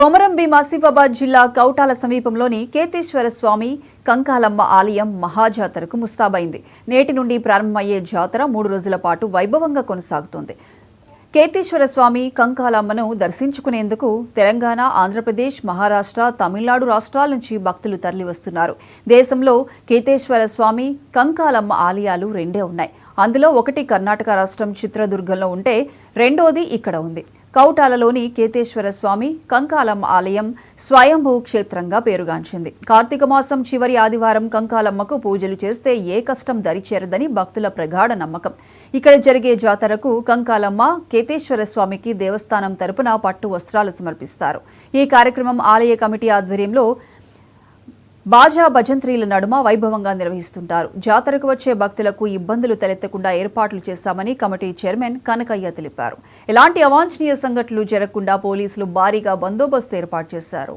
కొమరం భీం ఆసిఫాబాద్ జిల్లా కౌటాల సమీపంలోని కేతేశ్వర స్వామి కంకాలమ్మ ఆలయం మహాజాతరకు ముస్తాబైంది. నేటి నుండి ప్రారంభమయ్యే జాతర 3 రోజుల పాటు వైభవంగా కొనసాగుతోంది. కేతేశ్వర స్వామి కంకాలమ్మను దర్శించుకునేందుకు తెలంగాణ, ఆంధ్రప్రదేశ్, మహారాష్ట్ర, తమిళనాడు రాష్ట్రాల నుంచి భక్తులు తరలివస్తున్నారు. దేశంలో కేతేశ్వర స్వామి కంకాలమ్మ ఆలయాలు 2 ఉన్నాయి. అందులో ఒకటి కర్ణాటక రాష్ట్రం చిత్రదుర్గంలో ఉంటే రెండోది ఇక్కడ ఉంది. కౌటాలలోని కేతేశ్వర స్వామి కంకాలమ్మ ఆలయం స్వయంభూ క్షేత్రంగా పేరుగాంచింది. కార్తీక మాసం చివరి ఆదివారం కంకాలమ్మకు పూజలు చేస్తే ఏ కష్టం దరిచేరదని భక్తుల ప్రగాఢ నమ్మకం. ఇక్కడ జరిగే జాతరకు కంకాలమ్మ, కేతేశ్వర స్వామికి దేవస్థానం తరపున పట్టు వస్త్రాలు సమర్పిస్తారు. ఈ కార్యక్రమం ఆలయ కమిటీ ఆధ్వర్యంలో బాజా భజంత్రీల నడుమ వైభవంగా నిర్వహిస్తుంటారు. జాతరకు వచ్చే భక్తులకు ఇబ్బందులు తలెత్తకుండా ఏర్పాట్లు చేశామని కమిటీ చైర్మన్ కనకయ్య తెలిపారు. ఎలాంటి అవాంఛనీయ సంఘటనలు జరగకుండా పోలీసులు భారీగా బందోబస్తు ఏర్పాటు చేశారు.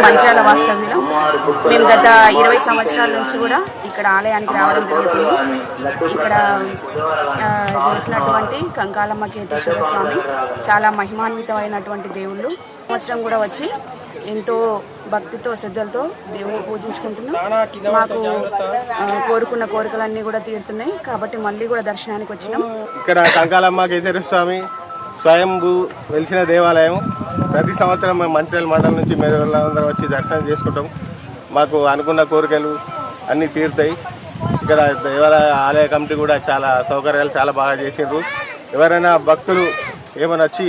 మంచిర్యాల వాస్తవ్యులు మేము గత 20 సంవత్సరాల నుంచి కూడా ఇక్కడ ఆలయానికి రావడం జరుగుతుంది. ఇక్కడ తెలిసినటువంటి కంకాలమ్మ కేతేశ్వర స్వామి చాలా మహిమాన్వితమైనటువంటి దేవుళ్ళు. సంవత్సరం కూడా వచ్చి ఎంతో భక్తితో శ్రద్ధలతో దేవుని పూజించుకుంటున్నాం. మాకు కోరుకున్న కోరికలన్నీ కూడా తీరుతున్నాయి కాబట్టి మళ్ళీ కూడా దర్శనానికి వచ్చినాం. ఇక్కడ కంకాలమ్మ కేతేశ్వర స్వామి స్వయంభూ వెలిసిన దేవాలయం. ప్రతి సంవత్సరం మేము మంచిర్యాల మండలం నుంచి మేధావులందరూ వచ్చి దర్శనం చేసుకుంటాం. మాకు అనుకున్న కోరికలు అన్నీ తీరుతాయి. ఇక్కడ దేవాలయ ఆలయ కమిటీ కూడా చాలా సౌకర్యాలు చాలా బాగా చేసిండ్రు. ఎవరైనా భక్తులు ఏమైనా వచ్చి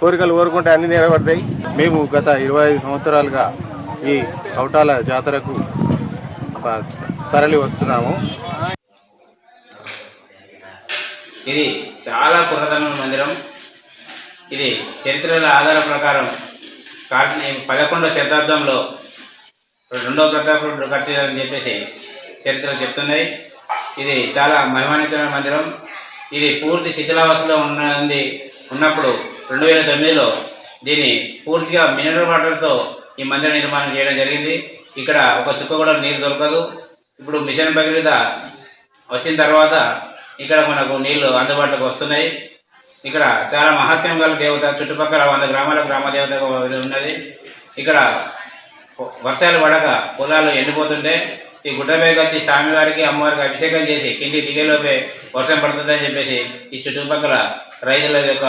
కోరికలు కోరుకుంటే అన్ని నెరవేరుతాయి. మేము గత 25 సంవత్సరాలుగా ఈ కౌటాల జాతరకు తరలి వస్తున్నాము. ఇది చాలా పురాతన మందిరం. ఇది చరిత్రల ఆధార ప్రకారం 11వ శతాబ్దంలో 2వ ప్రతాపుడు కట్టారని చెప్పేసి చరిత్రలు చెప్తున్నాయి. ఇది చాలా మహిమాన్వితమైన మందిరం. ఇది పూర్తి శిథిలావస్థలో ఉన్నప్పుడు 2009లో దీన్ని పూర్తిగా మినరల్ వాటర్తో ఈ మందిర నిర్మాణం చేయడం జరిగింది. ఇక్కడ ఒక చుక్క కూడా నీరు దొరకదు. ఇప్పుడు మిషన్ భగీరథ వచ్చిన తర్వాత ఇక్కడ మనకు నీళ్లు అందుబాటులోకి వస్తున్నాయి. ఇక్కడ చాలా మహత్యం గల దేవత, చుట్టుపక్కల 100 గ్రామాల గ్రామ దేవత ఉన్నది. ఇక్కడ వర్షాలు పడక పొలాలు ఎండిపోతుంటే ఈ గుట్టపైకి వచ్చి స్వామివారికి అమ్మవారికి అభిషేకం చేసి కింది దిగేలోపే వర్షం పడుతుందని చెప్పేసి ఈ చుట్టుపక్కల రైతుల యొక్క